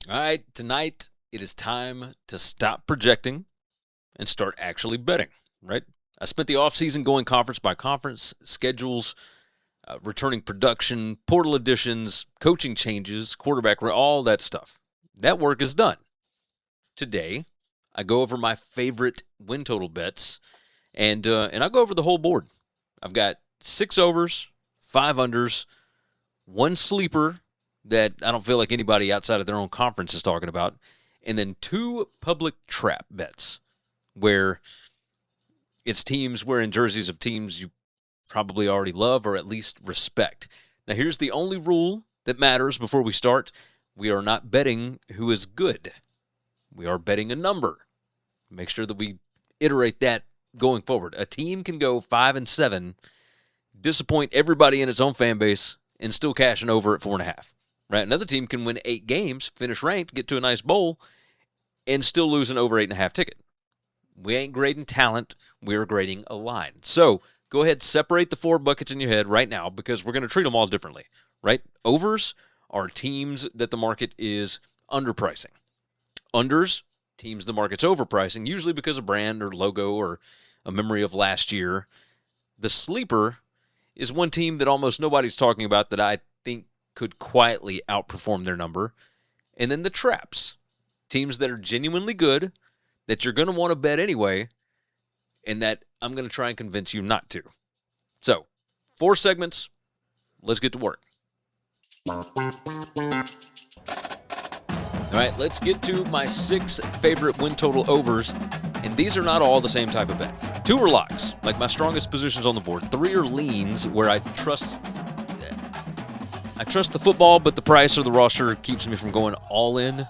All right, tonight it is time to stop projecting and start actually betting, right? I spent the offseason going conference by conference, schedules, returning production, portal additions, coaching changes, quarterback, all that stuff. That work is done. Today, I go over my favorite win total bets, and I go over the whole board. I've got 6 overs, 5 unders, one sleeper that I don't feel like anybody outside of their own conference is talking about, and then 2 public trap bets where it's teams wearing jerseys of teams you probably already love or at least respect. Now, here's the only rule that matters before we start. We are not betting who is good. We are betting a number. Make sure that we iterate that going forward. A team can go 5-7, disappoint everybody in its own fan base, and still cash an over at 4.5. Right? Another team can win 8 games, finish ranked, get to a nice bowl, and still lose an over 8.5 ticket. We ain't grading talent. We're grading a line. So go ahead, separate the 4 buckets in your head right now because we're going to treat them all differently, right? Overs are teams that the market is underpricing. Unders, teams the market's overpricing, usually because of brand or logo or a memory of last year. The sleeper is one team that almost nobody's talking about that I think could quietly outperform their number. And then the traps, teams that are genuinely good, that you're going to want to bet anyway, and that I'm going to try and convince you not to. So, 4 segments. Let's get to work. All right, let's get to my 6 favorite win total overs. And these are not all the same type of bet. 2 are locks, like my strongest positions on the board. 3 are leans, where I trust the football, but the price or the roster keeps me from going all in.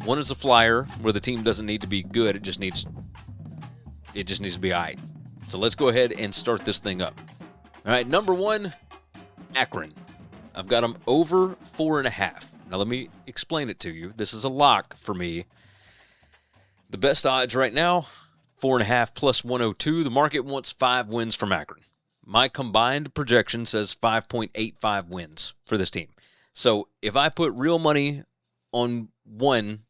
1 is a flyer, where the team doesn't need to be good. It just needs to be all right. So let's go ahead and start this thing up. All right, number 1, Akron. I've got them over 4.5. Now let me explain it to you. This is a lock for me. The best odds right now, 4.5 plus 102. The market wants 5 wins from Akron. My combined projection says 5.85 wins for this team. So if I put real money on one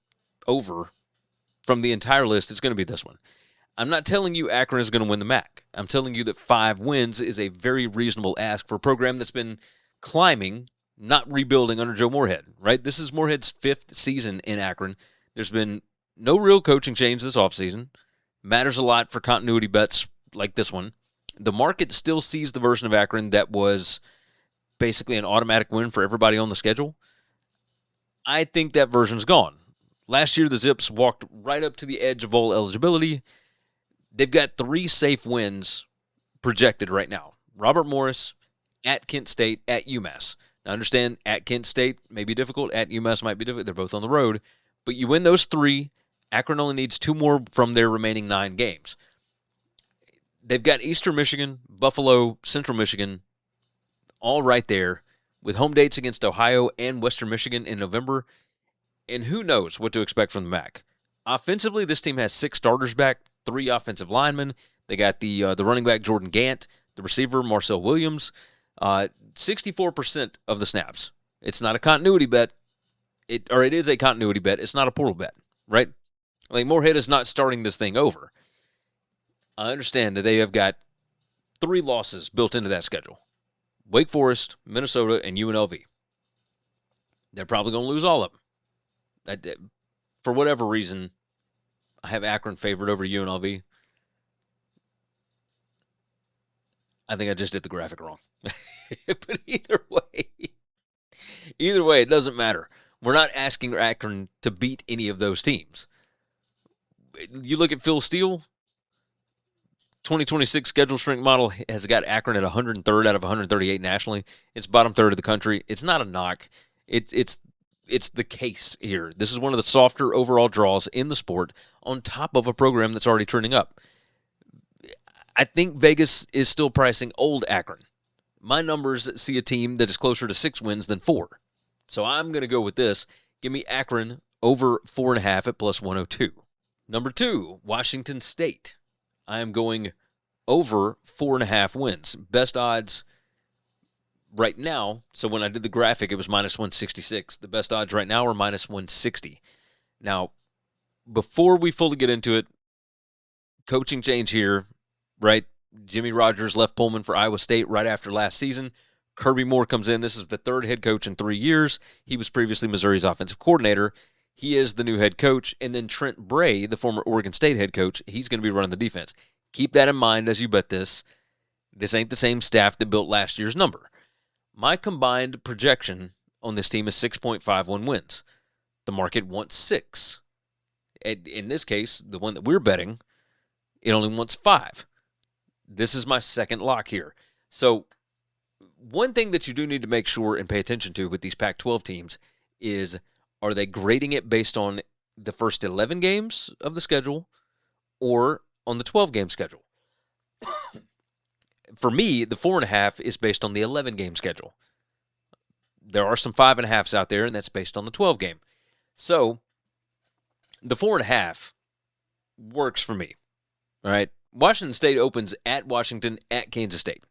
over from the entire list, it's going to be this one. I'm not telling you Akron is going to win the MAC. I'm telling you that 5 wins is a very reasonable ask for a program that's been climbing, not rebuilding under Joe Moorhead, right? This is Moorhead's 5th season in Akron. There's been no real coaching change this offseason. Matters a lot for continuity bets like this one. The market still sees the version of Akron that was basically an automatic win for everybody on the schedule. I think that version's gone. Last year, the Zips walked right up to the edge of bowl eligibility. They've got 3 safe wins projected right now. Robert Morris, at Kent State, at UMass. Now, understand, at Kent State may be difficult. At UMass might be difficult. They're both on the road. But you win those 3. Akron only needs 2 more from their remaining 9 games. They've got Eastern Michigan, Buffalo, Central Michigan, all right there, with home dates against Ohio and Western Michigan in November. And who knows what to expect from the MAC. Offensively, this team has 6 starters back, 3 offensive linemen. They got the running back Jordan Gant, the receiver Marcel Williams, 64% of the snaps. It's not a continuity bet. It is a continuity bet. It's not a portal bet, right? Like, Moorhead is not starting this thing over. I understand that they have got 3 losses built into that schedule. Wake Forest, Minnesota, and UNLV. They're probably going to lose all of them. For whatever reason, I have Akron favored over UNLV. I think I just did the graphic wrong. But either way, it doesn't matter. We're not asking Akron to beat any of those teams. You look at Phil Steele, 2026 schedule strength model has got Akron at 103rd out of 138 nationally. It's bottom third of the country. It's not a knock. It's the case here. This is one of the softer overall draws in the sport on top of a program that's already trending up. I think Vegas is still pricing old Akron. My numbers see a team that is closer to 6 wins than 4. So I'm going to go with this. Give me Akron over 4.5 at plus 102. Number 2, Washington State. I am going over 4.5 wins. Best odds right now, so when I did the graphic, it was minus 166. The best odds right now are minus 160. Now, before we fully get into it, coaching change here, right? Jimmy Rogers left Pullman for Iowa State right after last season. Kirby Moore comes in. This is the third head coach in 3 years. He was previously Missouri's offensive coordinator. He is the new head coach. And then Trent Bray, the former Oregon State head coach, he's going to be running the defense. Keep that in mind as you bet this. This ain't the same staff that built last year's number. My combined projection on this team is 6.51 wins. The market wants 6. In this case, the one that we're betting, it only wants 5. This is my second lock here. So one thing that you do need to make sure and pay attention to with these Pac-12 teams is, are they grading it based on the first 11 games of the schedule or on the 12-game schedule? For me, the 4.5 is based on the 11-game schedule. There are some 5.5s out there, and that's based on the 12-game. So the 4.5 works for me. All right. Washington State opens at Washington, at Kansas State.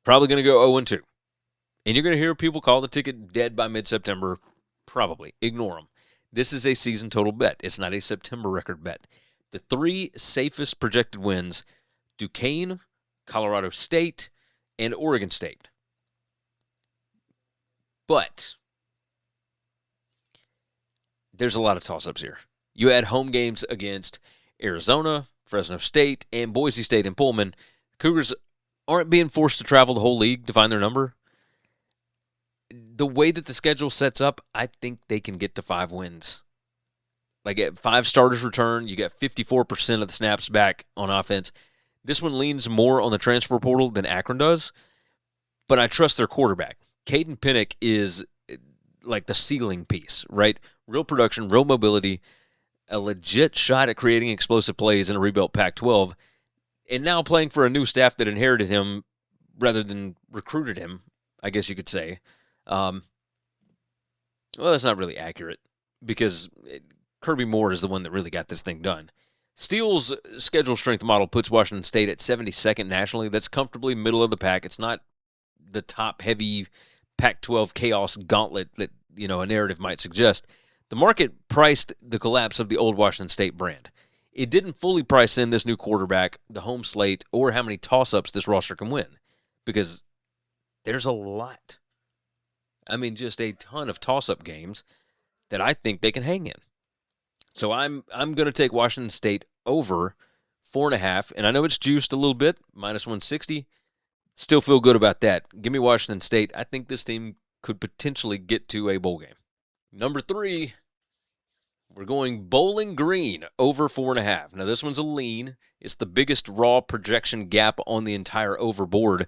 Probably going to go 0-2. And you're going to hear people call the ticket dead by mid-September. Probably. Ignore them. This is a season total bet. It's not a September record bet. The 3 safest projected wins, Duquesne, Colorado State, and Oregon State. But there's a lot of toss-ups here. You add home games against Arizona, Fresno State, and Boise State and Pullman. Cougars aren't being forced to travel the whole league to find their number. The way that the schedule sets up, I think they can get to 5 wins. Like at 5 starters return, you get 54% of the snaps back on offense. This one leans more on the transfer portal than Akron does, but I trust their quarterback. Caden Pennick is like the ceiling piece, right? Real production, real mobility, a legit shot at creating explosive plays in a rebuilt Pac-12, and now playing for a new staff that inherited him rather than recruited him, I guess you could say. Well, that's not really accurate because Kirby Moore is the one that really got this thing done. Steele's schedule strength model puts Washington State at 72nd nationally. That's comfortably middle of the pack. It's not the top-heavy Pac-12 chaos gauntlet that, a narrative might suggest. The market priced the collapse of the old Washington State brand. It didn't fully price in this new quarterback, the home slate, or how many toss-ups this roster can win, because there's a lot. I mean, just a ton of toss-up games that I think they can hang in. So I'm going to take Washington State over 4.5, and I know it's juiced a little bit, minus 160. Still feel good about that. Give me Washington State. I think this team could potentially get to a bowl game. Number 3, we're going Bowling Green over 4.5. Now, this one's a lean. It's the biggest raw projection gap on the entire overboard.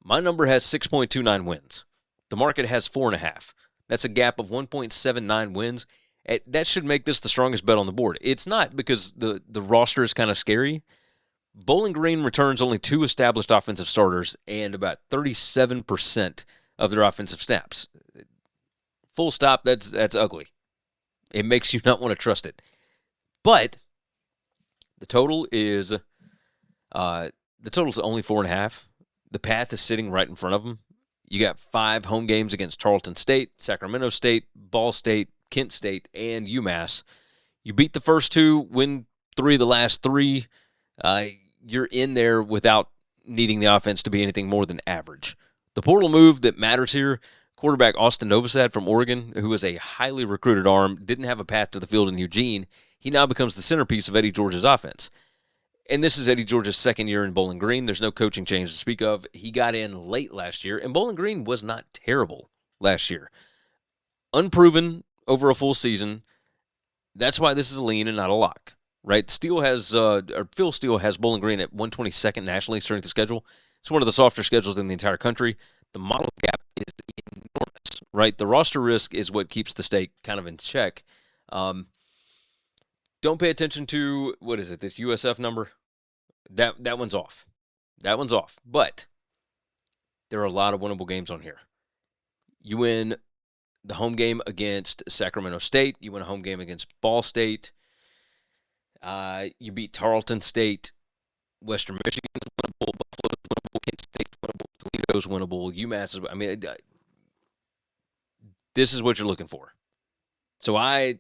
My number has 6.29 wins. The market has 4.5. That's a gap of 1.79 wins. That should make this the strongest bet on the board. It's not because the roster is kind of scary. Bowling Green returns only 2 established offensive starters and about 37% of their offensive snaps. Full stop, that's ugly. It makes you not want to trust it. But the total is only 4.5. The path is sitting right in front of them. You got 5 home games against Tarleton State, Sacramento State, Ball State, Kent State, and UMass. You beat the first 2, win 3 of the last 3. You're in there without needing the offense to be anything more than average. The portal move that matters here, quarterback Austin Novosad from Oregon, who is a highly recruited arm, didn't have a path to the field in Eugene. He now becomes the centerpiece of Eddie George's offense. And this is Eddie George's second year in Bowling Green. There's no coaching change to speak of. He got in late last year, and Bowling Green was not terrible last year. Unproven over a full season. That's why this is a lean and not a lock, right? Phil Steele has Bowling Green at 122nd nationally strength of schedule. It's one of the softer schedules in the entire country. The model gap is enormous, right? The roster risk is what keeps the state kind of in check. Don't pay attention to, this USF number? That one's off. That one's off. But there are a lot of winnable games on here. You win the home game against Sacramento State. You win a home game against Ball State. You beat Tarleton State. Western Michigan's winnable. Buffalo's winnable. Kent State's winnable. Toledo's winnable. UMass is. I mean, this is what you're looking for. So I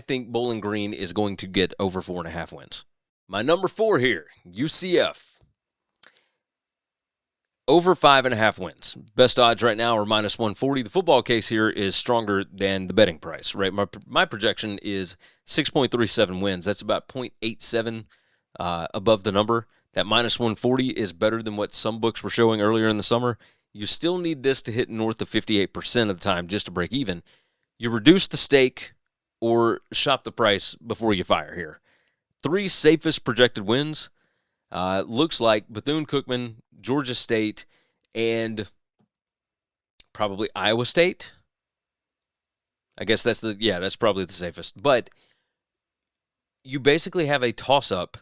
think Bowling Green is going to get over 4.5 wins. My number 4 here, UCF. Over 5.5 wins. Best odds right now are minus 140. The football case here is stronger than the betting price, right? My projection is 6.37 wins. That's about 0.87 above the number. That minus 140 is better than what some books were showing earlier in the summer. You still need this to hit north of 58% of the time just to break even. You reduce the stake or shop the price before you fire here. 3 safest projected wins. Looks like Bethune-Cookman, Georgia State, and probably Iowa State. I guess that's probably the safest. But you basically have a toss-up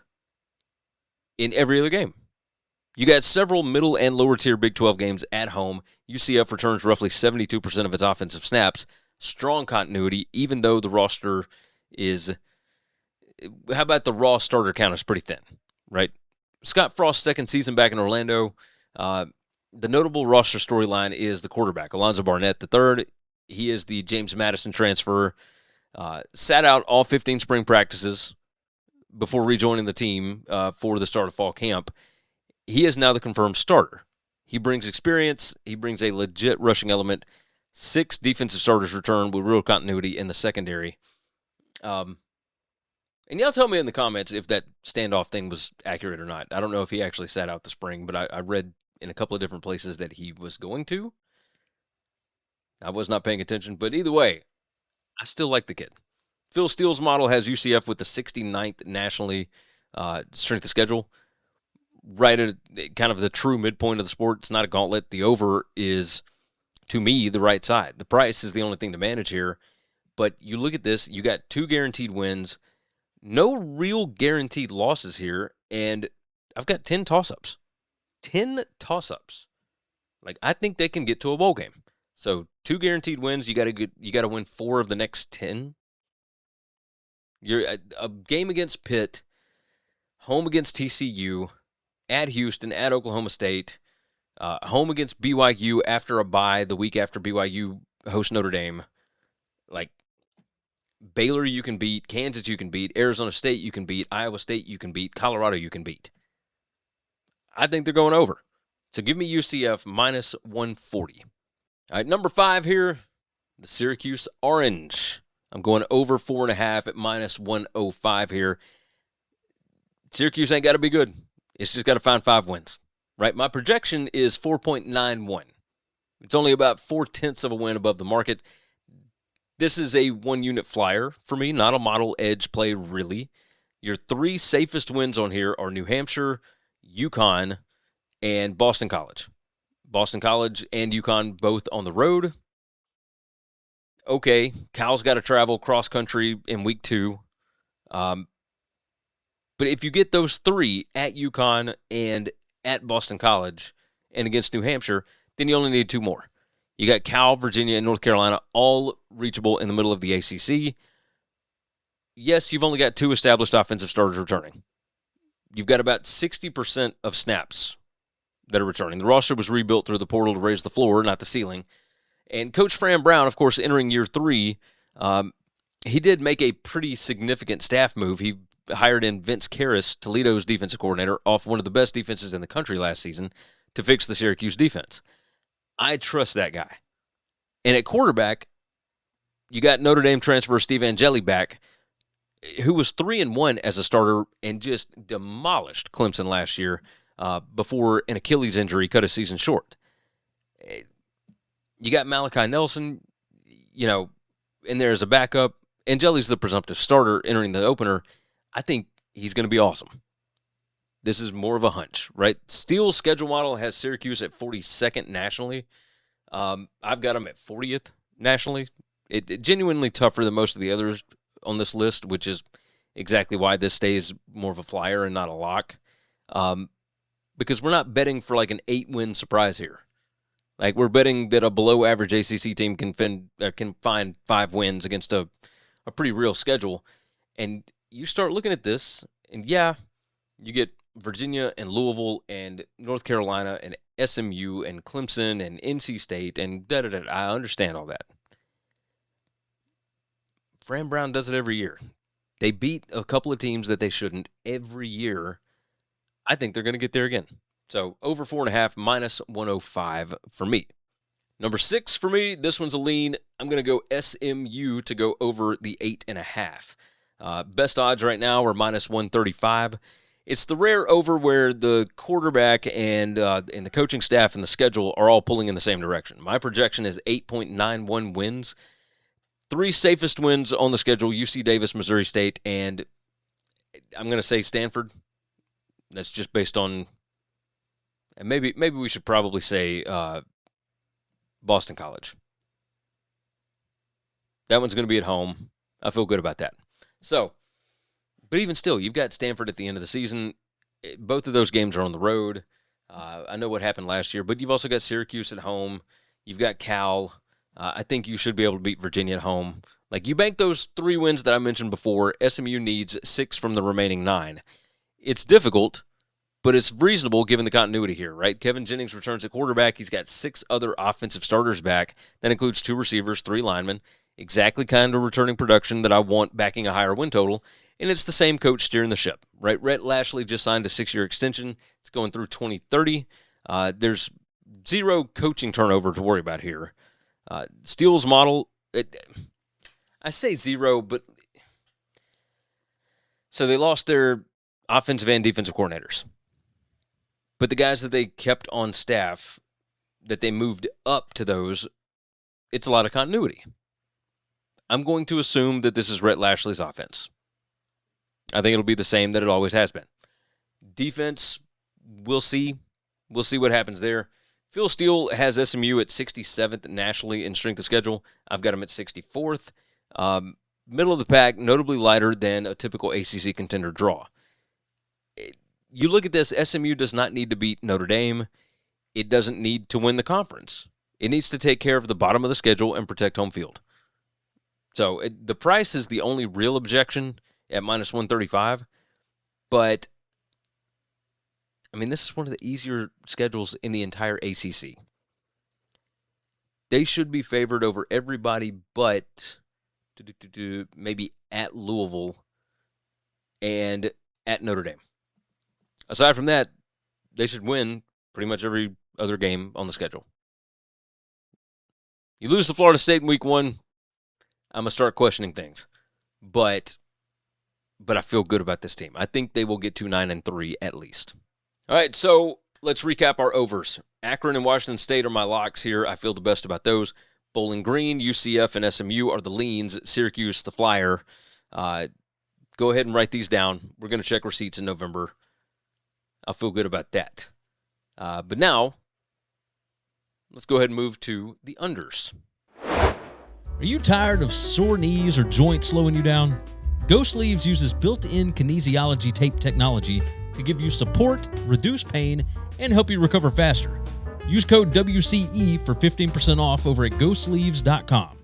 in every other game. You got several middle and lower tier Big 12 games at home. UCF returns roughly 72% of its offensive snaps. Strong continuity, even though the roster is, how about the raw starter count is pretty thin, right? Scott Frost's second season back in Orlando. The notable roster storyline is the quarterback, Alonzo Barnett III. He is the James Madison transfer. Sat out all 15 spring practices before rejoining the team for the start of fall camp. He is now the confirmed starter. He brings experience. He brings a legit rushing element. 6 defensive starters return with real continuity in the secondary. And y'all tell me in the comments if that standoff thing was accurate or not. I don't know if he actually sat out the spring, but I read in a couple of different places that he was going to. I was not paying attention, but either way, I still like the kid. Phil Steele's model has UCF with the 69th nationally strength of schedule, right at kind of the true midpoint of the sport. It's not a gauntlet. The over is, to me, the right side. The price is the only thing to manage here. But you look at this, you got 2 guaranteed wins, no real guaranteed losses here, and I've got 10 toss-ups. 10 toss-ups. Like, I think they can get to a bowl game. So 2 guaranteed wins, you got to win 4 of the next 10. You're a game against Pitt, home against TCU, at Houston, at Oklahoma State, home against BYU after a bye the week after BYU hosts Notre Dame. Like, Baylor you can beat, Kansas you can beat, Arizona State you can beat, Iowa State you can beat, Colorado you can beat. I think they're going over. So give me UCF minus 140. All right, number 5 here, the Syracuse Orange. I'm going over 4.5 at minus 105 here. Syracuse ain't got to be good. It's just got to find 5 wins, right? My projection is 4.91. It's only about 0.4 of a win above the market. This is a 1-unit flyer for me, not a model edge play, really. Your 3 safest wins on here are New Hampshire, UConn, and Boston College. Boston College and UConn both on the road. Okay, Cal's got to travel cross-country in week 2. But if you get those 3 at UConn and at Boston College and against New Hampshire, then you only need 2 more. You got Cal, Virginia, and North Carolina all reachable in the middle of the ACC. Yes, you've only got 2 established offensive starters returning. You've got about 60% of snaps that are returning. The roster was rebuilt through the portal to raise the floor, not the ceiling. And Coach Fran Brown, of course, entering year 3, he did make a pretty significant staff move. He hired in Vince Karras, Toledo's defensive coordinator, off one of the best defenses in the country last season, to fix the Syracuse defense. I trust that guy. And at quarterback, you got Notre Dame transfer Steve Angeli back, who was 3-1 as a starter and just demolished Clemson last year before an Achilles injury cut his season short. You got Malachi Nelson, in there as a backup. Angeli's the presumptive starter entering the opener. I think he's going to be awesome. This is more of a hunch, right? Steele's schedule model has Syracuse at 42nd nationally. I've got them at 40th nationally. It genuinely tougher than most of the others on this list, which is exactly why this stays more of a flyer and not a lock. Because we're not betting for like an 8-win surprise here. Like, we're betting that a below-average ACC team can find 5 wins against a pretty real schedule. And you start looking at this, and yeah, you get Virginia and Louisville and North Carolina and SMU and Clemson and NC State and da-da-da. I understand all that. Fran Brown does it every year. They beat a couple of teams that they shouldn't every year. I think they're going to get there again. So over 4.5, minus 105 for me. Number 6 for me, this one's a lean. I'm going to go SMU to go over the 8.5. Best odds right now are minus 135. It's the rare over where the quarterback and the coaching staff and the schedule are all pulling in the same direction. My projection is 8.91 wins. 3 safest wins on the schedule: UC Davis, Missouri State, and I'm going to say Stanford. That's just based on, and maybe we should probably say Boston College. That one's going to be at home. I feel good about that. So, but even still, you've got Stanford at the end of the season. Both of those games are on the road. I know what happened last year, but you've also got Syracuse at home. You've got Cal. I think you should be able to beat Virginia at home. Like, you bank those 3 wins that I mentioned before. SMU needs 6 from the remaining 9. It's difficult, but it's reasonable given the continuity here, right? Kevin Jennings returns at quarterback. He's got 6 other offensive starters back. That includes 2 receivers, 3 linemen. Exactly kind of returning production that I want backing a higher win total. And it's the same coach steering the ship, right? Rhett Lashley just signed a 6-year extension. It's going through 2030. There's 0 coaching turnover to worry about here. Steele's model, I say 0, but so they lost their offensive and defensive coordinators. But the guys that they kept on staff, that they moved up to those, it's a lot of continuity. I'm going to assume that this is Rhett Lashley's offense. I think it'll be the same that it always has been. Defense, we'll see. We'll see what happens there. Phil Steele has SMU at 67th nationally in strength of schedule. I've got him at 64th. Middle of the pack, notably lighter than a typical ACC contender draw. You look at this, SMU does not need to beat Notre Dame. It doesn't need to win the conference. It needs to take care of the bottom of the schedule and protect home field. So the price is the only real objection at minus 135. But, I mean, this is one of the easier schedules in the entire ACC. They should be favored over everybody but maybe at Louisville and at Notre Dame. Aside from that, they should win pretty much every other game on the schedule. You lose to Florida State in week 1, I'm going to start questioning things. But I feel good about this team. I think they will get to 9-3 at least. All right, so let's recap our overs. Akron and Washington State are my locks here. I feel the best about those. Bowling Green, UCF, and SMU are the leans. Syracuse, the flyer. Go ahead and write these down. We're going to check receipts in November. I'll feel good about that. But now, let's go ahead and move to the unders. Are you tired of sore knees or joints slowing you down? Go Sleeves uses built-in kinesiology tape technology to give you support, reduce pain, and help you recover faster. Use code WCE for 15% off over at GoSleeves.com.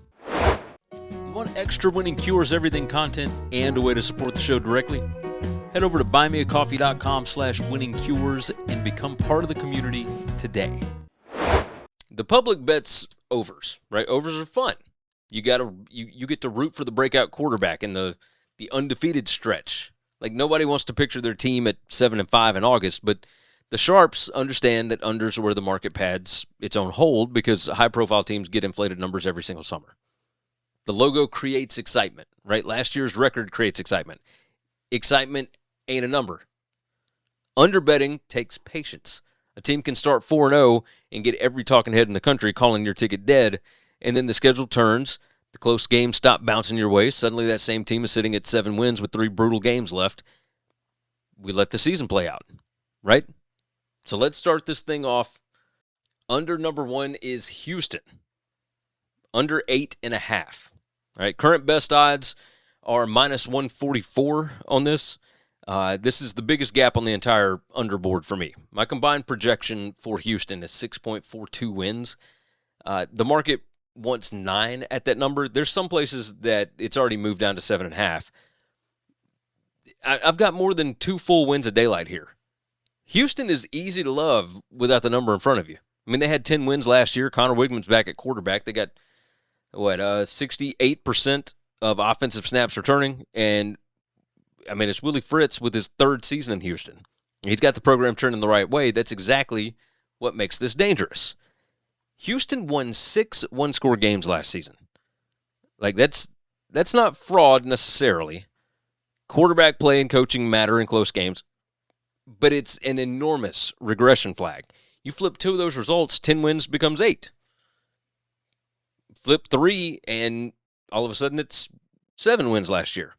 You want extra Winning Cures Everything content and a way to support the show directly? Head over to buymeacoffee.com/winningcures and become part of the community today. The public bets overs, right? Overs are fun. You get to root for the breakout quarterback in the undefeated stretch. Like, nobody wants to picture their team at 7-5 in August, but the sharps understand that unders are where the market pads its own hold because high-profile teams get inflated numbers every single summer. The logo creates excitement, right? Last year's record creates excitement. Excitement ain't a number. Underbetting takes patience. A team can start 4-0 and get every talking head in the country calling your ticket dead, and then the schedule turns, the close games stop bouncing your way, suddenly that same team is sitting at 7 wins with 3 brutal games left. We let the season play out, right? So let's start this thing off. Under number 1 is Houston. Under 8.5. All right, current best odds are minus 144 on this. This is the biggest gap on the entire underboard for me. My combined projection for Houston is 6.42 wins. The market wants 9 at that number. There's some places that it's already moved down to 7.5. I've got more than 2 full wins of daylight here. Houston is easy to love without the number in front of you. I mean, they had 10 wins last year. Connor Wigman's back at quarterback. They got, 68% of offensive snaps returning. And, I mean, it's Willie Fritz with his third season in Houston. He's got the program turning the right way. That's exactly what makes this dangerous. Houston won 6 one-score games last season. Like, that's not fraud necessarily. Quarterback play and coaching matter in close games, but it's an enormous regression flag. You flip 2 of those results, 10 wins becomes 8. Flip 3, and all of a sudden it's 7 wins last year.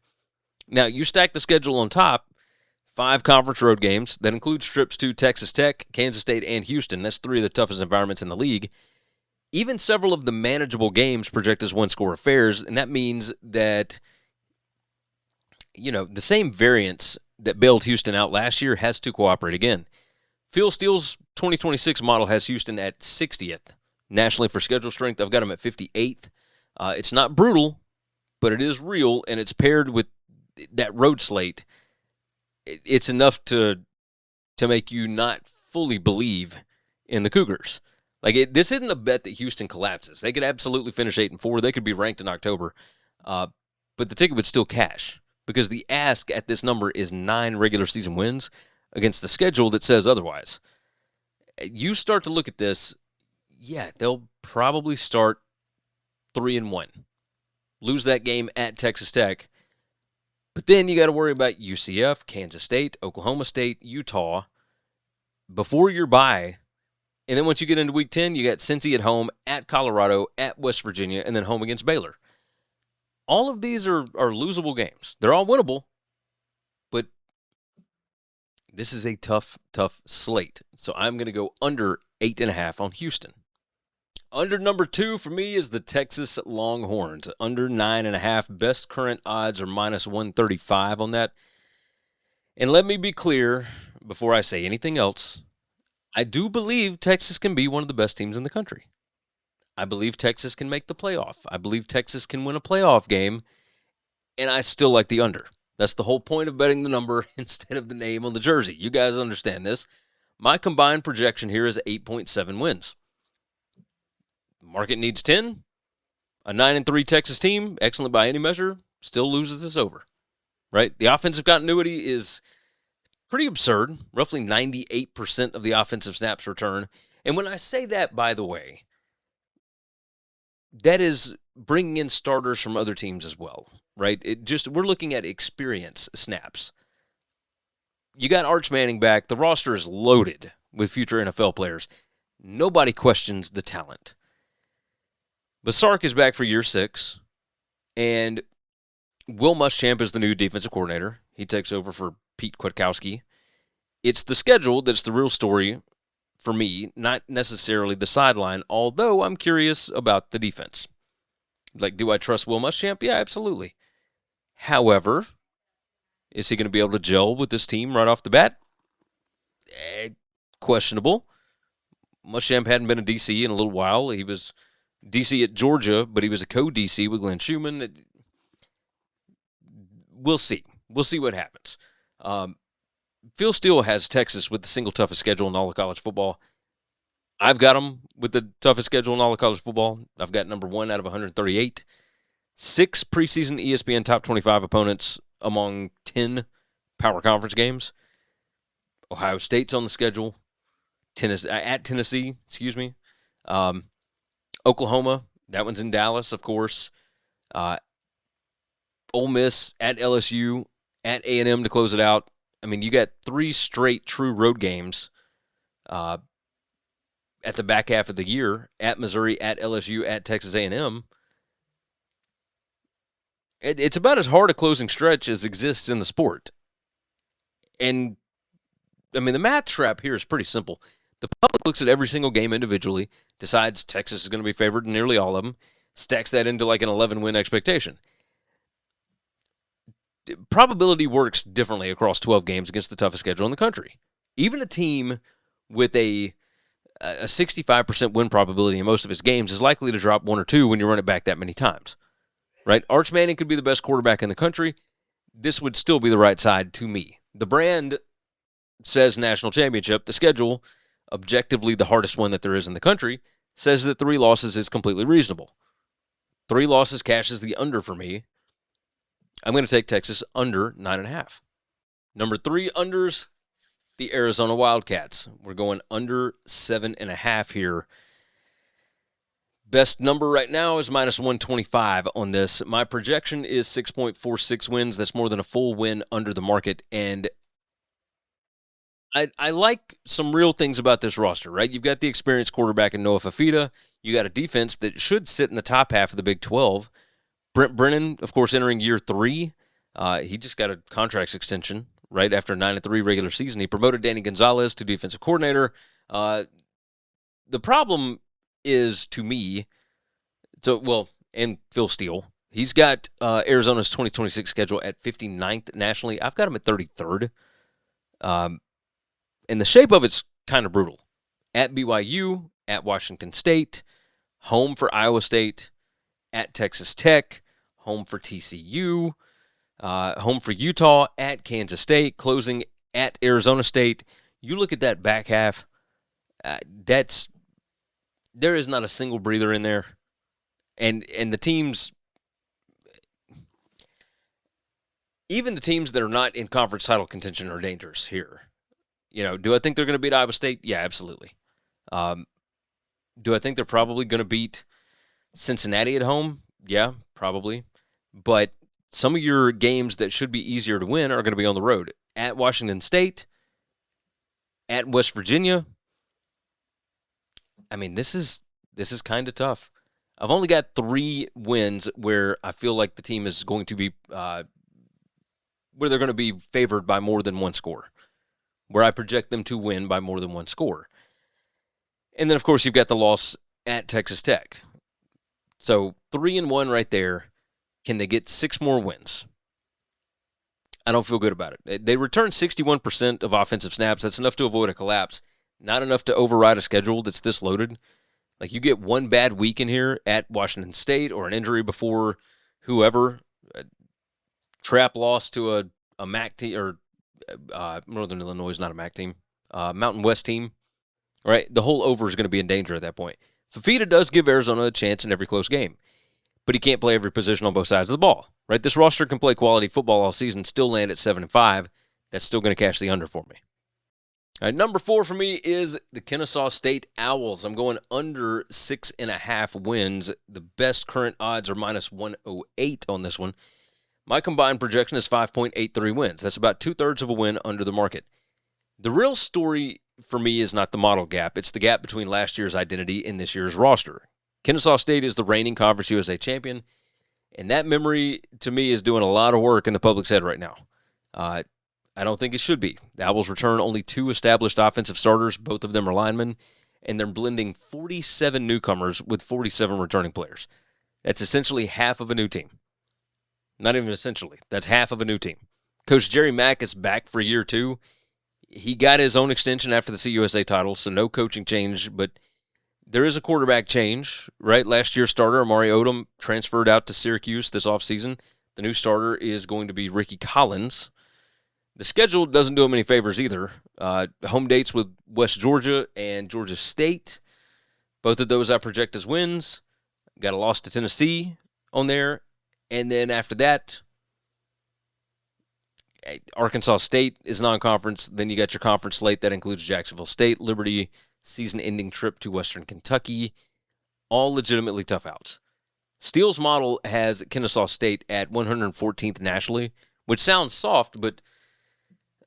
Now, you stack the schedule on top, 5 conference road games. That includes trips to Texas Tech, Kansas State, and Houston. That's 3 of the toughest environments in the league. Even several of the manageable games project as one-score affairs, and that means that, the same variance that bailed Houston out last year has to cooperate again. Phil Steele's 2026 model has Houston at 60th nationally for schedule strength. I've got them at 58th. It's not brutal, but it is real, and it's paired with that road slate. It's enough to make you not fully believe in the Cougars. Like, this isn't a bet that Houston collapses. They could absolutely finish 8-4. They could be ranked in October, but the ticket would still cash because the ask at this number is 9 regular season wins against the schedule that says otherwise. You start to look at this, they'll probably start 3-1, lose that game at Texas Tech, but then you got to worry about UCF, Kansas State, Oklahoma State, Utah before your bye. And then once you get into Week 10, you got Cincy at home, at Colorado, at West Virginia, and then home against Baylor. All of these are losable games. They're all winnable, but this is a tough slate. So I'm going to go under 8.5 on Houston. Under number 2 for me is the Texas Longhorns. Under 9.5. Best current odds are minus 135 on that. And let me be clear before I say anything else. I do believe Texas can be one of the best teams in the country. I believe Texas can make the playoff. I believe Texas can win a playoff game, and I still like the under. That's the whole point of betting the number instead of the name on the jersey. You guys understand this. My combined projection here is 8.7 wins. Market needs 10. A 9-3 Texas team, excellent by any measure, still loses this over. Right? The offensive continuity is pretty absurd. Roughly 98% of the offensive snaps return. And when I say that, by the way, that is bringing in starters from other teams as well, right? We're looking at experience snaps. You got Arch Manning back. The roster is loaded with future NFL players. Nobody questions the talent. But Sark is back for year 6, and Will Muschamp is the new defensive coordinator. He takes over for Pete Kwiatkowski. It's the schedule that's the real story for me, not necessarily the sideline, although I'm curious about the defense. Like, do I trust Will Muschamp? Yeah, absolutely. However, is he going to be able to gel with this team right off the bat? Questionable. Muschamp hadn't been a DC in a little while. He was DC at Georgia, but he was a co-DC with Glenn Schumann. We'll see. We'll see what happens. Phil Steele has Texas with the single toughest schedule in all of college football. I've got them with the toughest schedule in all of college football. I've got number 1 out of 138. 6 preseason ESPN top 25 opponents among 10 power conference games. Ohio State's on the schedule. Tennessee. Oklahoma, that one's in Dallas, of course. Ole Miss at LSU, at A&M to close it out. I mean, you got 3 straight true road games at the back half of the year, at Missouri, at LSU, at Texas A&M. It's about as hard a closing stretch as exists in the sport. And, I mean, the math trap here is pretty simple. The public looks at every single game individually, decides Texas is going to be favored in nearly all of them, stacks that into like an 11-win expectation. Probability works differently across 12 games against the toughest schedule in the country. Even a team with a 65% win probability in most of its games is likely to drop 1 or 2 when you run it back that many times. Right? Arch Manning could be the best quarterback in the country. This would still be the right side to me. The brand says national championship. The schedule, objectively the hardest one that there is in the country, says that 3 losses is completely reasonable. 3 losses cashes the under for me. I'm going to take Texas under 9.5. Number 3 unders, the Arizona Wildcats. We're going under 7.5 here. Best number right now is minus 125 on this. My projection is 6.46 wins. That's more than a full win under the market. And I like some real things about this roster, right? You've got the experienced quarterback in Noah Fafita. You got a defense that should sit in the top half of the Big 12. Brent Brennan, of course, entering year 3. He just got a contract extension right after a 9-3 regular season. He promoted Danny Gonzalez to defensive coordinator. The problem is, to me, and Phil Steele, he's got Arizona's 2026 schedule at 59th nationally. I've got him at 33rd. And the shape of it's kind of brutal. At BYU, at Washington State, home for Iowa State, at Texas Tech, home for TCU, home for Utah, at Kansas State, closing at Arizona State. You look at that back half, there is not a single breather in there. And the teams, even the teams that are not in conference title contention are dangerous here. Do I think they're going to beat Iowa State? Yeah, absolutely. Do I think they're probably going to beat Cincinnati at home? Yeah, probably. But some of your games that should be easier to win are going to be on the road. At Washington State, at West Virginia. I mean, this is kind of tough. I've only got 3 wins where I feel like the team is going to be where they're going to be favored by more than 1 score, where I project them to win by more than 1 score. And then, of course, you've got the loss at Texas Tech. So 3-1 right there. Can they get 6 more wins? I don't feel good about it. They returned 61% of offensive snaps. That's enough to avoid a collapse. Not enough to override a schedule that's this loaded. Like, you get one bad week in here at Washington State or an injury before whoever, a trap loss to a MAC team, or Northern Illinois is not a MAC team, Mountain West team, right? The whole over is going to be in danger at that point. Fafita does give Arizona a chance in every close game, but he can't play every position on both sides of the ball, right? This roster can play quality football all season, still land at 7-5. That's still going to cash the under for me. All right, number 4 for me is the Kennesaw State Owls. I'm going under 6.5 wins. The best current odds are minus 108 on this one. My combined projection is 5.83 wins. That's about 2/3 of a win under the market. The real story for me is not the model gap. It's the gap between last year's identity and this year's roster. Kennesaw State is the reigning Conference USA champion, and that memory, to me, is doing a lot of work in the public's head right now. I don't think it should be. The Owls return only 2 established offensive starters. Both of them are linemen, and they're blending 47 newcomers with 47 returning players. That's essentially half of a new team. Not even essentially. That's half of a new team. Coach Jerry Mack is back for year 2. He got his own extension after the CUSA title, so no coaching change, but there is a quarterback change, right? Last year's starter, Amari Odom, transferred out to Syracuse this offseason. The new starter is going to be Ricky Collins. The schedule doesn't do him any favors either. Home dates with West Georgia and Georgia State. Both of those I project as wins. Got a loss to Tennessee on there. And then after that, Arkansas State is non-conference. Then you got your conference slate that includes Jacksonville State, Liberty, season-ending trip to Western Kentucky. All legitimately tough outs. Steele's model has Kennesaw State at 114th nationally, which sounds soft, but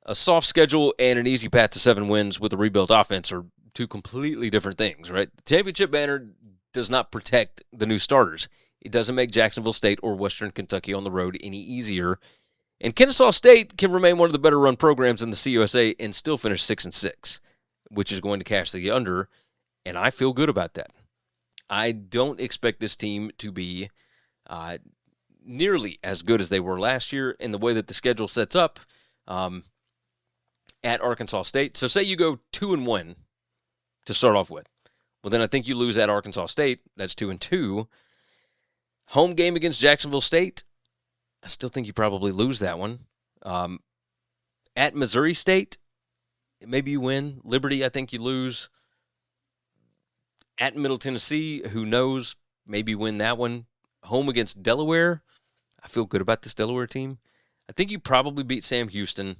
a soft schedule and an easy path to 7 wins with a rebuilt offense are 2 completely different things, right? The championship banner does not protect the new starters. It doesn't make Jacksonville State or Western Kentucky on the road any easier. And Kennesaw State can remain one of the better-run programs in the CUSA and still finish 6-6, which is going to cash the under, and I feel good about that. I don't expect this team to be nearly as good as they were last year in the way that the schedule sets up at Arkansas State. So say you go 2-1 to start off with. Well, then I think you lose at Arkansas State. That's 2-2. Home game against Jacksonville State. I still think you probably lose that one. At Missouri State, maybe you win. Liberty, I think you lose. At Middle Tennessee, who knows? Maybe win that one. Home against Delaware. I feel good about this Delaware team. I think you probably beat Sam Houston.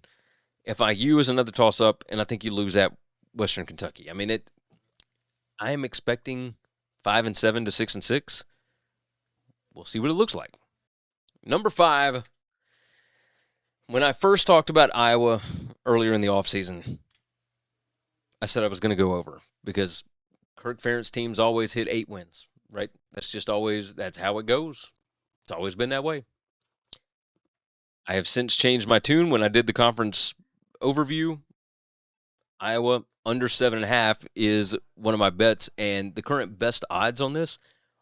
FIU is another toss-up, and I think you lose at Western Kentucky. I mean, I am expecting 5-7 to 6-6. We'll see what it looks like. Number 5, when I first talked about Iowa earlier in the offseason, I said I was going to go over because Kirk Ferentz teams always hit 8 wins, right? That's how it goes. It's always been that way. I have since changed my tune when I did the conference overview. Iowa under 7.5 is one of my bets, and the current best odds on this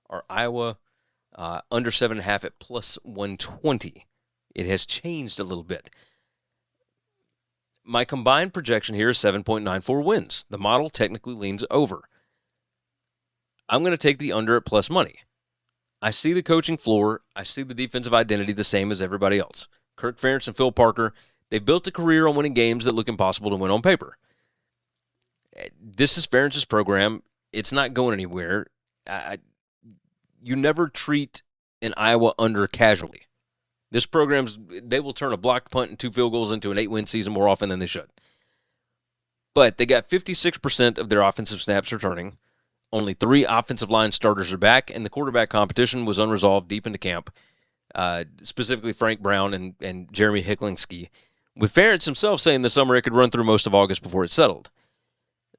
are Iowa under 7.5 at plus 120. It has changed a little bit. My combined projection here is 7.94 wins. The model technically leans over. I'm going to take the under at plus money. I see the coaching floor. I see the defensive identity the same as everybody else. Kirk Ferentz and Phil Parker, they've built a career on winning games that look impossible to win on paper. This is Ferentz's program. It's not going anywhere. You never treat an Iowa under casually. This they will turn a blocked punt and 2 field goals into an 8-win season more often than they should. But they got 56% of their offensive snaps returning. Only 3 offensive line starters are back, and the quarterback competition was unresolved deep into camp, specifically Frank Brown and Jeremy Hicklingsky, with Ferentz himself saying this summer it could run through most of August before it settled.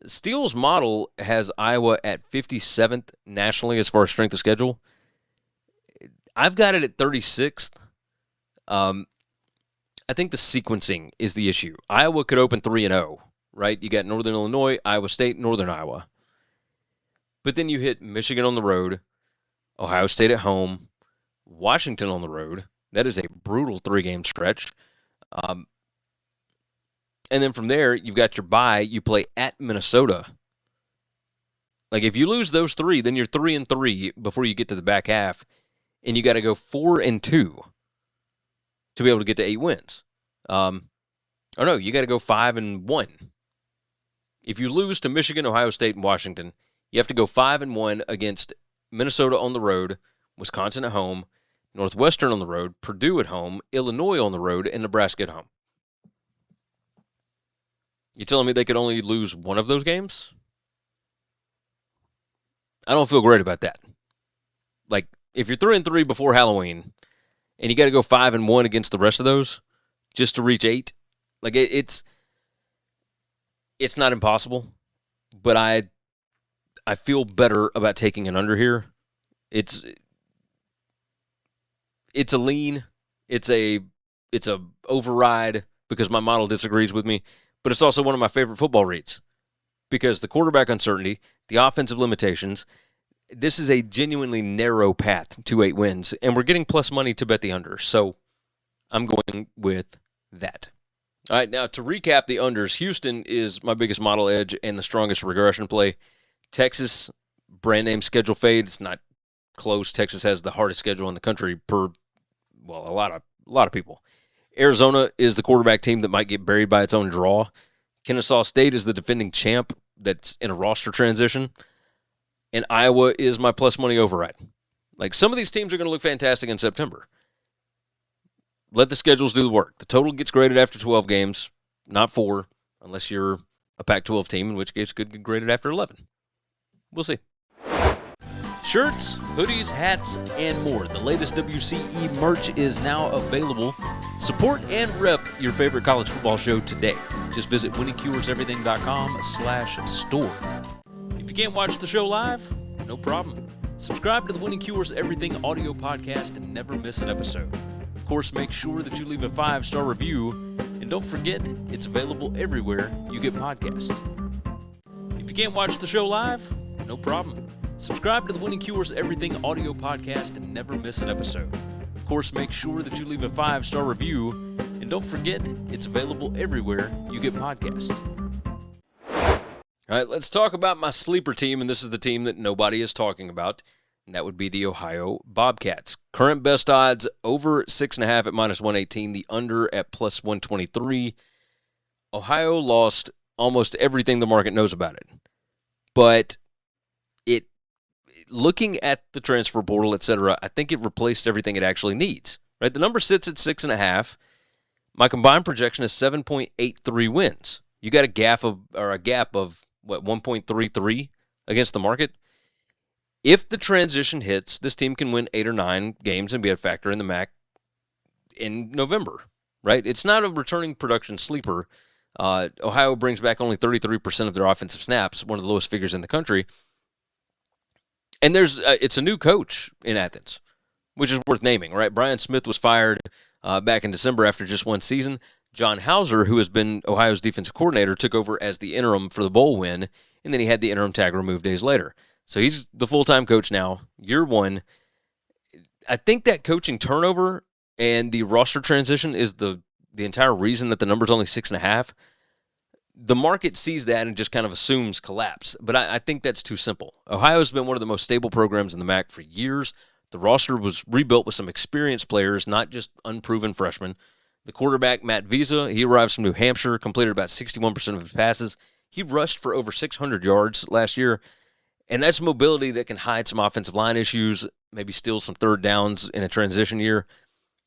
Steele's model has Iowa at 57th nationally as far as strength of schedule. I've got it at 36th. I think the sequencing is the issue. Iowa could open 3-0, right? You got Northern Illinois, Iowa State, Northern Iowa. But then you hit Michigan on the road, Ohio State at home, Washington on the road. That is a brutal 3-game stretch. And then from there, you've got your bye. You play at Minnesota. Like, if you lose those 3, then you're 3-3 before you get to the back half, and you got to go 4-2 to be able to get to 8 wins. You got to go 5-1. If you lose to Michigan, Ohio State, and Washington, you have to go 5-1 against Minnesota on the road, Wisconsin at home, Northwestern on the road, Purdue at home, Illinois on the road, and Nebraska at home. You telling me they could only lose one of those games? I don't feel great about that. Like, if you're 3-3 before Halloween, and you got to go 5-1 against the rest of those just to reach 8, like it's not impossible. But I feel better about taking an under here. It's a lean. It's a override because my model disagrees with me. But it's also one of my favorite football reads because the quarterback uncertainty, the offensive limitations, this is a genuinely narrow path to 8 wins, and we're getting plus money to bet the under. So I'm going with that. All right, now to recap the unders, Houston is my biggest model edge and the strongest regression play. Texas, brand name schedule fades, not close. Texas has the hardest schedule in the country a lot of people. Arizona is the quarterback team that might get buried by its own draw. Kennesaw State is the defending champ that's in a roster transition. And Iowa is my plus money override. Like, some of these teams are going to look fantastic in September. Let the schedules do the work. The total gets graded after 12 games, not 4, unless you're a Pac-12 team, in which case it could get graded after 11. We'll see. Shirts, hoodies, hats, and more. The latest WCE merch is now available. Support and rep your favorite college football show today. Just visit winningcuresEverything.com/store. If you can't watch the show live, no problem. Subscribe to the Winning Cures Everything audio podcast and never miss an episode. Of course, make sure that you leave a 5-star review, and don't forget, it's available everywhere you get podcasts. If you can't watch the show live, no problem. Subscribe to the Winning Cures Everything audio podcast and never miss an episode. Of course, make sure that you leave a 5-star review, and don't forget, it's available everywhere you get podcasts. All right, let's talk about my sleeper team, and this is the team that nobody is talking about, and that would be the Ohio Bobcats. Current best odds, over 6.5 at -118, the under at plus 123. Ohio lost almost everything the market knows about it. But looking at the transfer portal, etc., I think it replaced everything it actually needs. Right? The number sits at 6.5. My combined projection is 7.83 wins. You got a gap of 1.33 against the market. If the transition hits, this team can win 8 or 9 games and be a factor in the MAC in November. Right? It's not a returning production sleeper. Ohio brings back only 33% of their offensive snaps, one of the lowest figures in the country. And it's a new coach in Athens, which is worth naming, right? Brian Smith was fired back in December after just one season. John Hauser, who has been Ohio's defensive coordinator, took over as the interim for the bowl win, and then he had the interim tag removed days later. So he's the full-time coach now, year one. I think that coaching turnover and the roster transition is the entire reason that the number's only 6.5. The market sees that and just kind of assumes collapse. But I think that's too simple. Ohio's been one of the most stable programs in the MAC for years. The roster was rebuilt with some experienced players, not just unproven freshmen. The quarterback, Matt Visa, he arrives from New Hampshire, completed about 61% of his passes. He rushed for over 600 yards last year. And that's mobility that can hide some offensive line issues, maybe steal some third downs in a transition year.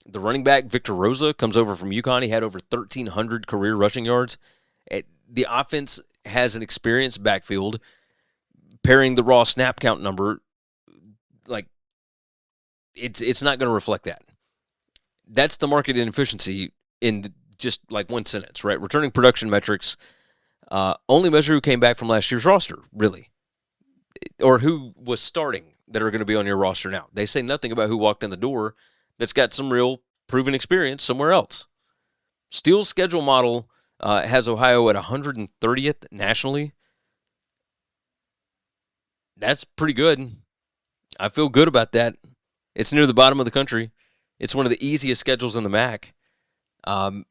The running back, Victor Rosa, comes over from UConn. He had over 1,300 career rushing yards. The offense has an experienced backfield. Pairing the raw snap count number, it's not going to reflect that. That's the market inefficiency in just like one sentence, right? Returning production metrics only measure who came back from last year's roster, really, or who was starting that are going to be on your roster now. They say nothing about who walked in the door that's got some real proven experience somewhere else. Steele's schedule model has Ohio at 130th nationally. That's pretty good. I feel good about that. It's near the bottom of the country. It's one of the easiest schedules in the MAC. A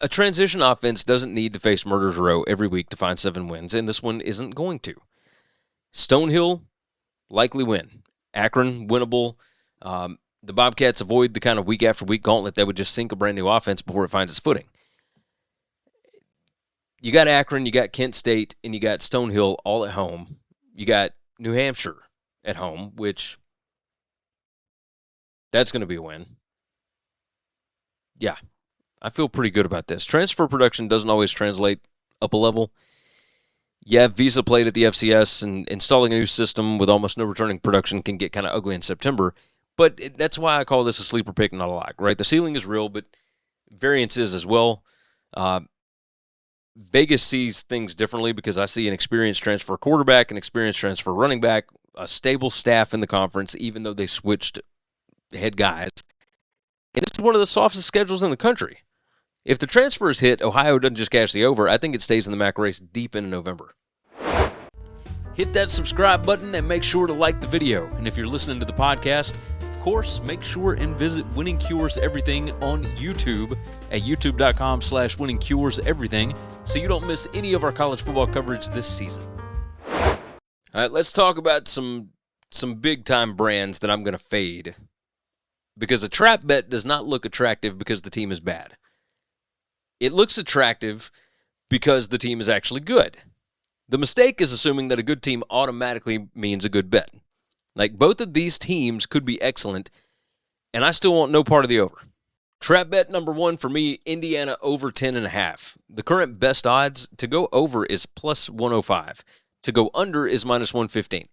transition offense doesn't need to face Murder's Row every week to find 7 wins, and this one isn't going to. Stonehill, likely win. Akron, winnable. The Bobcats avoid the kind of week-after-week gauntlet that would just sink a brand-new offense before it finds its footing. You got Akron, you got Kent State, and you got Stonehill all at home. You got New Hampshire at home, which that's going to be a win. Yeah, I feel pretty good about this. Transfer production doesn't always translate up a level. Yeah, Visa played at the FCS, and installing a new system with almost no returning production can get kind of ugly in September. But that's why I call this a sleeper pick, not a lock, right? The ceiling is real, but variance is as well. Vegas sees things differently because I see an experienced transfer quarterback, an experienced transfer running back, a stable staff in the conference, even though they switched head guys. And it's one of the softest schedules in the country. If the transfers hit, Ohio doesn't just cash the over. I think it stays in the MAC race deep into November. Hit that subscribe button and make sure to like the video. And if you're listening to the podcast, of course, make sure and visit Winning Cures Everything on YouTube at youtube.com/winningcureseverything so you don't miss any of our college football coverage this season. All right, let's talk about some big-time brands that I'm going to fade. Because a trap bet does not look attractive because the team is bad. It looks attractive because the team is actually good. The mistake is assuming that a good team automatically means a good bet. Like, both of these teams could be excellent, and I still want no part of the over. Trap bet number 1 for me, Indiana over 10.5. The current best odds to go over is plus 105. To go under is minus 115.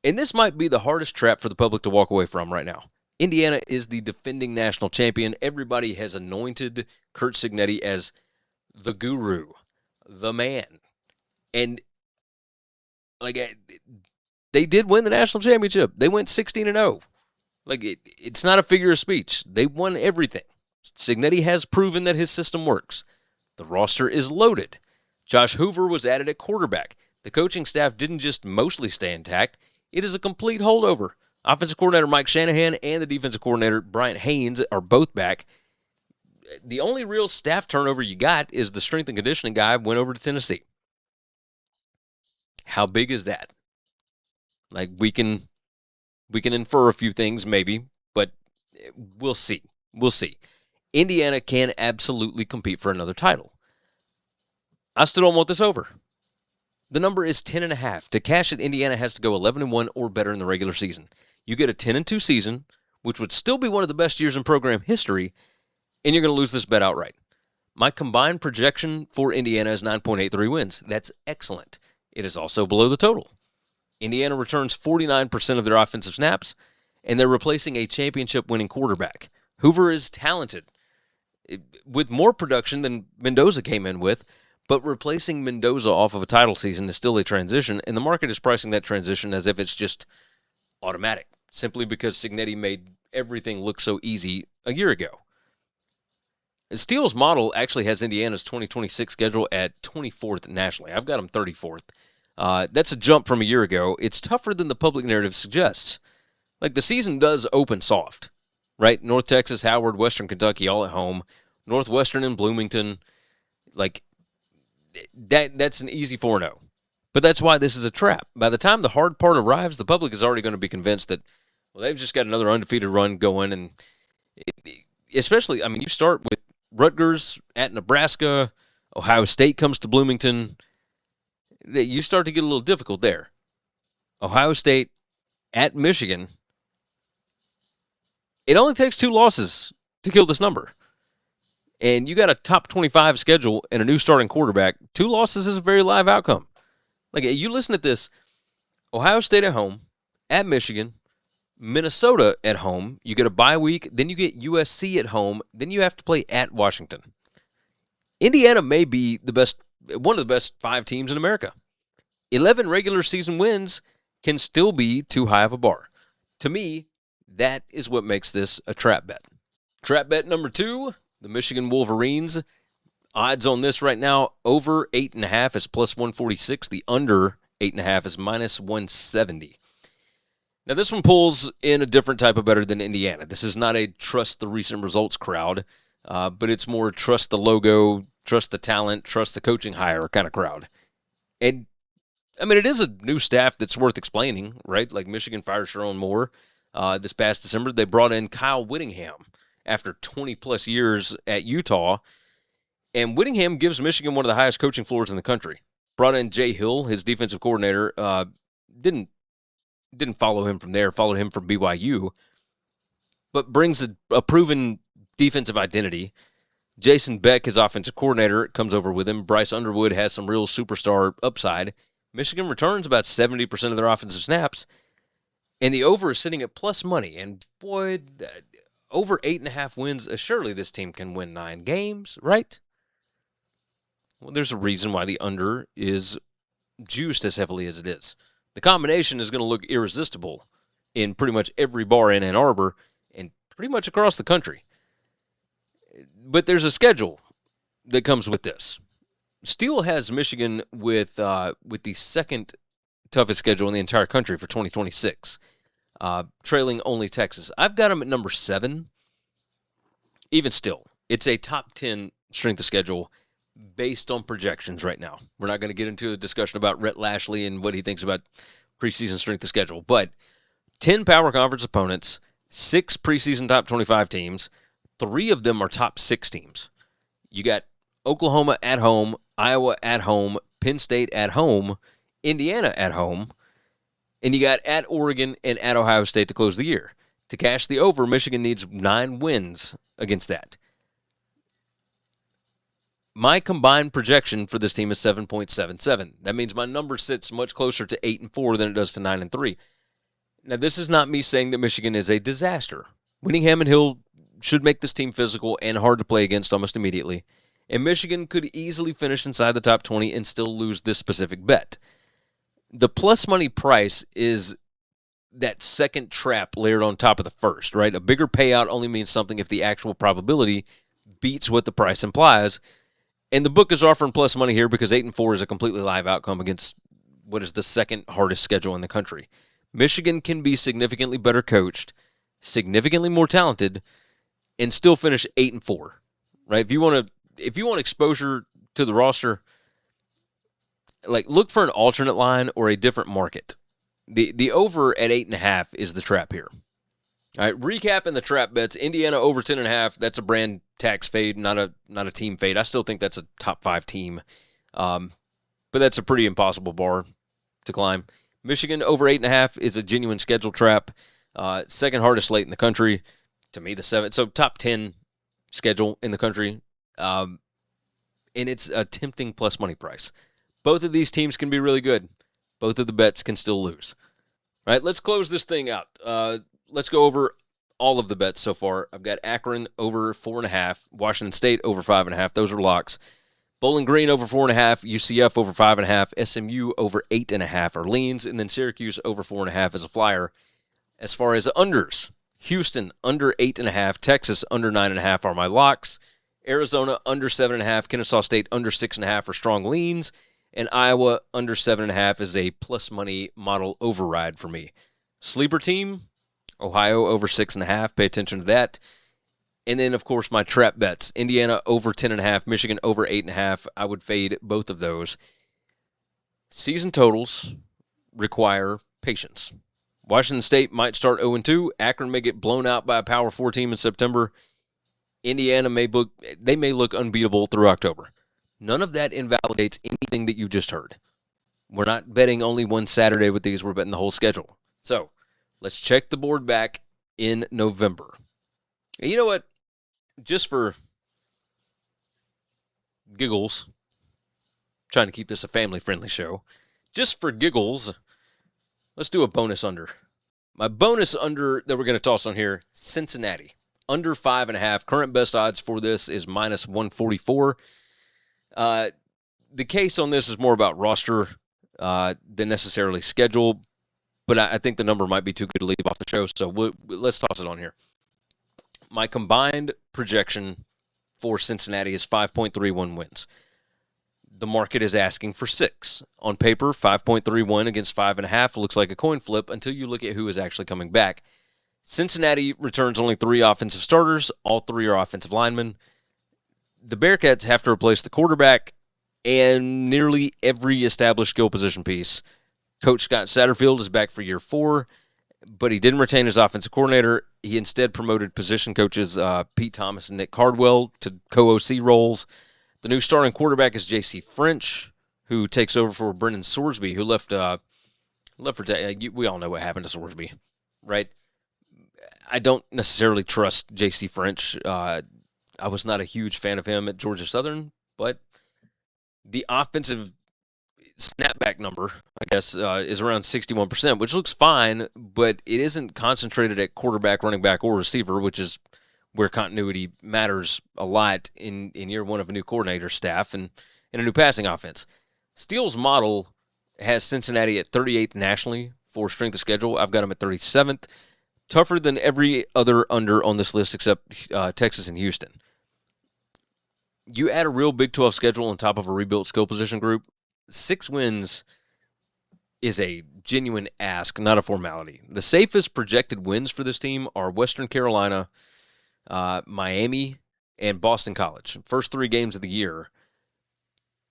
And this might be the hardest trap for the public to walk away from right now. Indiana is the defending national champion. Everybody has anointed Curt Cignetti as the guru, the man. And they did win the national championship. They went 16-0. It's not a figure of speech. They won everything. Cignetti has proven that his system works. The roster is loaded. Josh Hoover was added at quarterback. The coaching staff didn't just mostly stay intact. It is a complete holdover. Offensive coordinator Mike Shanahan and the defensive coordinator Bryant Haynes are both back. The only real staff turnover you got is the strength and conditioning guy went over to Tennessee. How big is that? We can infer a few things maybe, but we'll see. We'll see. Indiana can absolutely compete for another title. I still don't want this over. The number is 10.5. To cash it, Indiana has to go 11-1 or better in the regular season. You get a 10-2 season, which would still be one of the best years in program history, and you're going to lose this bet outright. My combined projection for Indiana is 9.83 wins. That's excellent. It is also below the total. Indiana returns 49% of their offensive snaps, and they're replacing a championship-winning quarterback. Hoover is talented, with more production than Mendoza came in with, but replacing Mendoza off of a title season is still a transition, and the market is pricing that transition as if it's just automatic, simply because Cignetti made everything look so easy a year ago. Steele's model actually has Indiana's 2026 schedule at 24th nationally. I've got them 34th. That's a jump from a year ago. It's tougher than the public narrative suggests. Like, the season does open soft, right? North Texas, Howard, Western Kentucky, all at home. Northwestern and Bloomington. Like, that's an easy 4-0. But that's why this is a trap. By the time the hard part arrives, the public is already going to be convinced that, well, they've just got another undefeated run going. And especially, I mean, you start with Rutgers at Nebraska, Ohio State comes to Bloomington. You start to get a little difficult there. Ohio State at Michigan. It only takes 2 losses to kill this number. And you got a top 25 schedule and a new starting quarterback. 2 losses is a very live outcome. Like, you listen at this. Ohio State at home, at Michigan, Minnesota at home. You get a bye week. Then you get USC at home. Then you have to play at Washington. Indiana may be one of the best 5 teams in America. 11 regular season wins can still be too high of a bar. To me, that is what makes this a trap bet. Trap bet number 2, the Michigan Wolverines. Odds on this right now, over 8.5 is plus 146. The under 8.5 is minus 170. Now, this one pulls in a different type of bettor than Indiana. This is not a trust the recent results crowd, but it's more trust the logo, trust the talent, trust the coaching hire kind of crowd. And, I mean, it is a new staff that's worth explaining, right? Like, Michigan fired Sharon Moore this past December. They brought in Kyle Whittingham after 20-plus years at Utah. And Whittingham gives Michigan one of the highest coaching floors in the country. Brought in Jay Hill, his defensive coordinator. Didn't follow him from there, followed him from BYU, but brings a proven defensive identity. Jason Beck, his offensive coordinator, comes over with him. Bryce Underwood has some real superstar upside. Michigan returns about 70% of their offensive snaps, and the over is sitting at plus money. And, boy, over 8.5 wins, surely this team can win 9 games, right? Well, there's a reason why the under is juiced as heavily as it is. The combination is going to look irresistible in pretty much every bar in Ann Arbor and pretty much across the country. But there's a schedule that comes with this. Steele has Michigan with the second toughest schedule in the entire country for 2026, trailing only Texas. I've got them at number 7. Even still, it's a top 10 strength of schedule based on projections right now. We're not going to get into a discussion about Rhett Lashley and what he thinks about preseason strength of schedule, but 10 power conference opponents, 6 preseason top 25 teams, 3 of them are top 6 teams. You got Oklahoma at home, Iowa at home, Penn State at home, Indiana at home, and you got at Oregon and at Ohio State to close the year. To cash the over, Michigan needs 9 wins against that. My combined projection for this team is 7.77. That means my number sits much closer to 8-4 than it does to 9-3. Now, this is not me saying that Michigan is a disaster. Whittingham and Hill should make this team physical and hard to play against almost immediately. And Michigan could easily finish inside the top 20 and still lose this specific bet. The plus money price is that second trap layered on top of the first, right? A bigger payout only means something if the actual probability beats what the price implies. And the book is offering plus money here because 8-4 is a completely live outcome against what is the second hardest schedule in the country. Michigan can be significantly better coached, significantly more talented, and still finish 8-4. Right? If you want exposure to the roster, like, look for an alternate line or a different market. The over at 8.5 is the trap here. All right, recapping the trap bets. Indiana over 10.5. That's a brand tax fade, not a team fade. I still think that's a top 5 team. But that's a pretty impossible bar to climb. Michigan over 8.5 is a genuine schedule trap. Second hardest slate in the country. To me, the seventh. So top 10 schedule in the country. And it's a tempting plus money price. Both of these teams can be really good. Both of the bets can still lose. All right, let's close this thing out. Let's go over all of the bets so far. I've got Akron over 4.5, Washington State over 5.5. Those are locks. Bowling Green over 4.5, UCF over 5.5, SMU over 8.5 are leans, and then Syracuse over 4.5 is a flyer. As far as unders, Houston under 8.5, Texas under 9.5 are my locks. Arizona under 7.5, Kennesaw State under 6.5 are strong leans, and Iowa under 7.5 is a plus money model override for me. Sleeper team, Ohio over 6.5. Pay attention to that. And then, of course, my trap bets. Indiana over 10.5, Michigan over 8.5. I would fade both of those. Season totals require patience. Washington State might start 0-2. Akron may get blown out by a Power 4 team in September. Indiana may look unbeatable through October. None of that invalidates anything that you just heard. We're not betting only one Saturday with these. We're betting the whole schedule. So let's check the board back in November. And you know what? Just for giggles, trying to keep this a family-friendly show, just for giggles, let's do a bonus under. My bonus under that we're going to toss on here, Cincinnati. Under 5.5. Current best odds for this is minus 144. The case on this is more about roster than necessarily schedule, but I think the number might be too good to leave off the show, so let's toss it on here. My combined projection for Cincinnati is 5.31 wins. The market is asking for 6. On paper, 5.31 against 5.5 looks like a coin flip until you look at who is actually coming back. Cincinnati returns only 3 offensive starters. All 3 are offensive linemen. The Bearcats have to replace the quarterback and nearly every established skill position piece. Coach Scott Satterfield is back for year 4, but he didn't retain his offensive coordinator. He instead promoted position coaches Pete Thomas and Nick Cardwell to co-OC roles. The new starting quarterback is J.C. French, who takes over for Brendan Sorsby, who left for we all know what happened to Sorsby, right? I don't necessarily trust J.C. French. I was not a huge fan of him at Georgia Southern, but the offensive snapback number, I guess, is around 61%, which looks fine, but it isn't concentrated at quarterback, running back, or receiver, which is where continuity matters a lot in year 1 of a new coordinator staff and in a new passing offense. Steele's model has Cincinnati at 38th nationally for strength of schedule. I've got them at 37th. Tougher than every other under on this list except Texas and Houston. You add a real Big 12 schedule on top of a rebuilt skill position group, 6 wins is a genuine ask, not a formality. The safest projected wins for this team are Western Carolina, Miami, and Boston College. First 3 games of the year.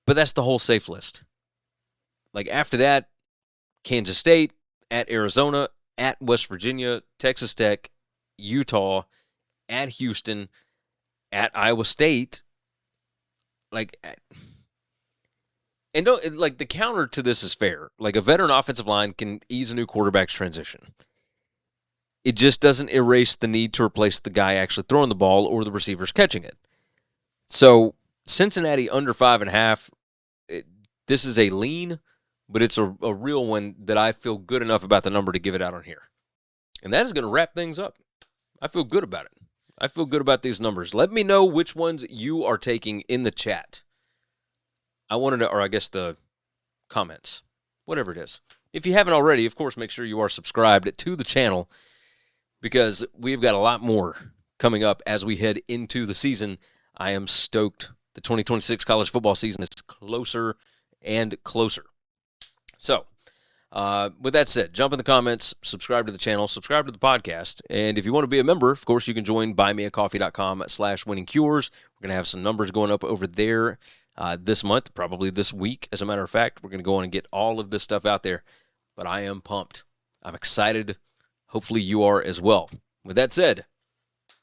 But that's the whole safe list. Like after that, Kansas State, at Arizona, at West Virginia, Texas Tech, Utah, at Houston, at Iowa State. And don't, like, the counter to this is fair. Like, a veteran offensive line can ease a new quarterback's transition. It just doesn't erase the need to replace the guy actually throwing the ball or the receivers catching it. So, Cincinnati under 5.5, this is a lean, but it's a real one that I feel good enough about the number to give it out on here. And that is going to wrap things up. I feel good about it. I feel good about these numbers. Let me know which ones you are taking in the chat. I wanted to, or I guess the comments, whatever it is. If you haven't already, of course, make sure you are subscribed to the channel because we've got a lot more coming up as we head into the season. I am stoked. The 2026 college football season is closer and closer. So, with that said, jump in the comments, subscribe to the channel, subscribe to the podcast, and if you want to be a member, of course, you can join buymeacoffee.com/winningcures. We're going to have some numbers going up over there this month, probably this week, as a matter of fact. We're going to go on and get all of this stuff out there, but I am pumped. I'm excited. Hopefully you are as well. With that said,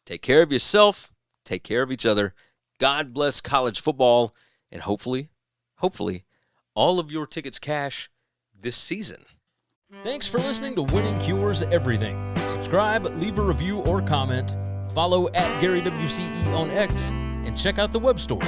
take care of yourself, take care of each other. God bless college football, and hopefully hopefully, all of your tickets cash this season. Thanks for listening to Winning Cures Everything. Subscribe, leave a review or comment, follow @GaryWCE on X, and check out the web store,